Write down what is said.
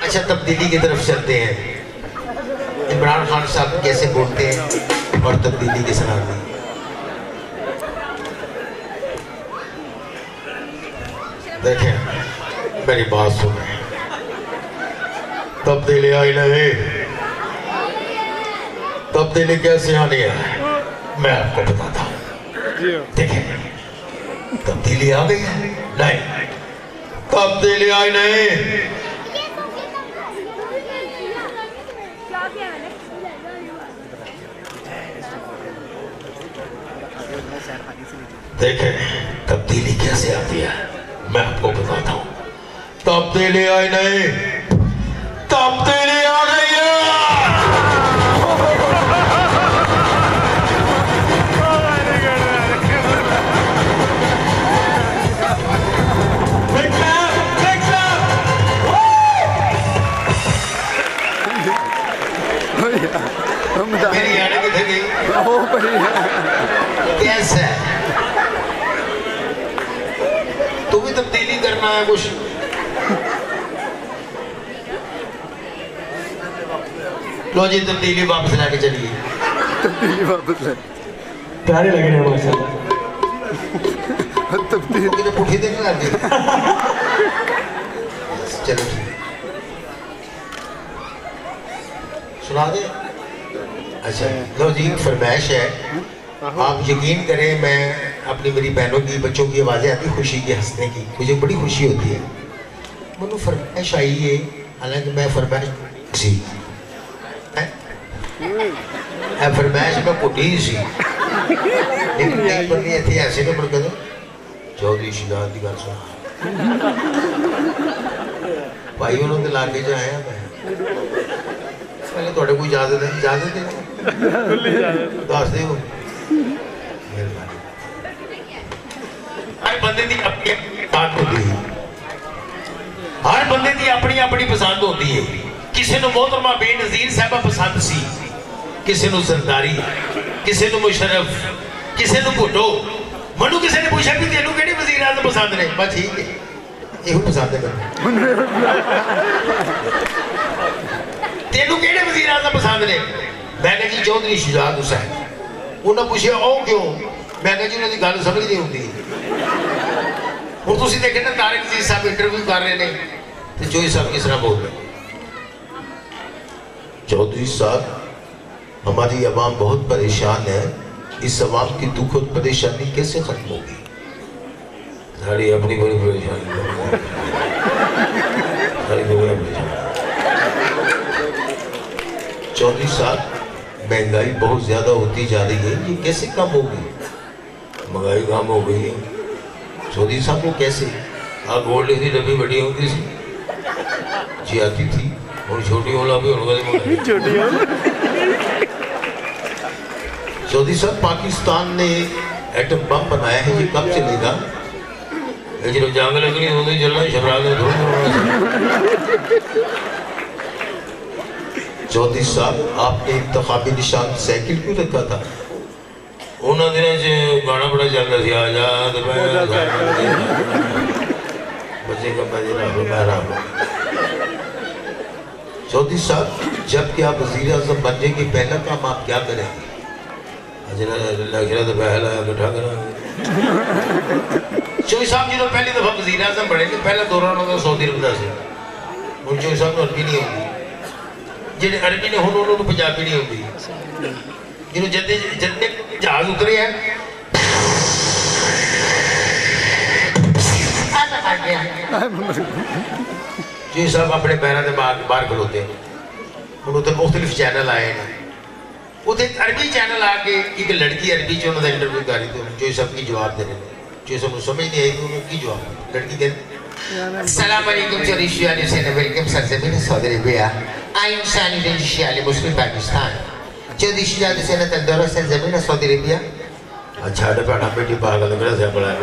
اچھا تبدیلی کی طرف چلتے ہیں. عمران خان صاحب کیسے بولتے ہیں اور تبدیلی کے سلام میں. دیکھیں میری بات سنیں. تبدیلی آئی نہیں. تبدیلی کیسے آنی ہے میں آپ کو بتاتا ہوں. دیکھیں تبدیلی آ گئی ہے نہیں. تبدیلی آئی نہیں. دیکھیں تبدیلی کیسے آتی ہے میں آپ کو بتاتا ہوں. تبدیلی آئی نہیں. تبدیلی آ گئی ہے. میری آنے کتنے گئی کیسے ہے تو بھی تبدیلی کرنا ہے کچھ. لو جی تبدیلی واپس لا کے چلیے. تبدیلی واپس لے پیارے لگ رہے ہیں ماشاءاللہ. تبدیلی کتنے پوٹھی دیکھنے لگ گئی. چلو سنا دیں. اچھا لو جی فرمائش ہے. آپ یقین کریں میں اپنی میری بہنوں کی بچوں کی آوازیں آتی خوشی کی ہنسنے کی مجھے بڑی خوشی ہوتی ہے. مجھے فرمائش آئی ہے حالانکہ میں فرمائش سی فرمائش میں پوٹھی سی لیکن نہیں بننی تھی ایسے نہیں پڑھ کر چودھری شجاعت کی گل سنا بھائی انہوں نے لاکے جائے ہیں پہلے تھوڑے کوئی اجازت ہے. اجازت ہے دس دے ہو. ہر بندے دی اپنی بات ہوتی ہے. ہر بندے دی اپنی اپنی پسند ہوتی ہے. کسی نو محترمہ بے نظیر صاحبہ پسند سی, کسی نو زرداری, کسی نو مشرف, کسی نو بھٹو. منو کسی نے پوچھا کہ تینوں کہڑے وزیر اعظم پسند نے. بس ٹھیک ہے یہ پسند ہے تینوں کہڑے وزیر اعظم پسند نے. میں کہا جی چودھری شجاعت حسین. انہوں نے پوچھا او کیوں. میں کہا جی انہوں نے گل سمجھ نہیں ہوتی. اور تسی دیکھیں نا طارق عزیز صاحب انٹرویو کر رہے ہیں تو جوئی صاحب کس طرح بول رہے ہیں. چودھری صاحب ہماری عوام بہت پریشان ہے. اس عوام کی دکھ اور پریشانی کیسے ختم ہوگی. ساری اپنی بڑی پریشانی ساری بڑی پریشانی. چودھری صاحب مہنگائی بہت زیادہ ہوتی جا رہی ہے یہ کیسے کم ہوگی. مہنگائی کم ہو گئی ہے. چودھری صاحب کو کیسے. گولڈ کی ڈبی بڑی ہوتی سی جی آتی تھی اور چھوٹی والا بھی ہوگا. چودھری صاحب پاکستان نے ایٹم بم بنایا ہے یہ کب چلے گا. جب جنگ لگنی ہوتی چلنا شبراز چودھری صاحب آپ نے انتخابی نشان سائیکل کیوں رکھا تھا. انہوں نے گانا بڑا چل رہا تھا آزاد بچے کا محراب. چودھری صاحب جب کہ آپ وزیر اعظم بننے کے پہلا کام آپ کیا کریں گے. چودھری صاحب جب پہلی دفعہ وزیر اعظم بنے گے پہلا دوران ہوتا سعودی عرب کا سی. ہوں چودھری صاحب نے عربی نہیں ہوتی. جنہیں عربی نے ہوں انہوں نے پنجابی نہیں ہوتی. جنہوں جتنے جہاز اترے ہیں چودھری صاحب اپنے پیروں سے باہر کھلوتے ہیں. انہوں نے مختلف چینل آئے ہیں. اتنے عربی چینل آ کے ایک لڑکی عربی چ انہوں نے انٹرویو کر رہی تھی. چودھری صاحب کی جواب دے رہے ہیں. چودھری صاحب کو سمجھ نہیں آئی کہ انہوں کی جواب لڑکی دے السلام علیکم چودھری شجاعت حسین ویلکم سرزمین سعودی عربیہ. آئین شانی رنج شیعہ مسلم پاکستان. چودھری شجاعت حسین تندور سرزمین سعودی عربیہ. اچھا ڈپاڑا بیٹی پاگل میرا سے بڑا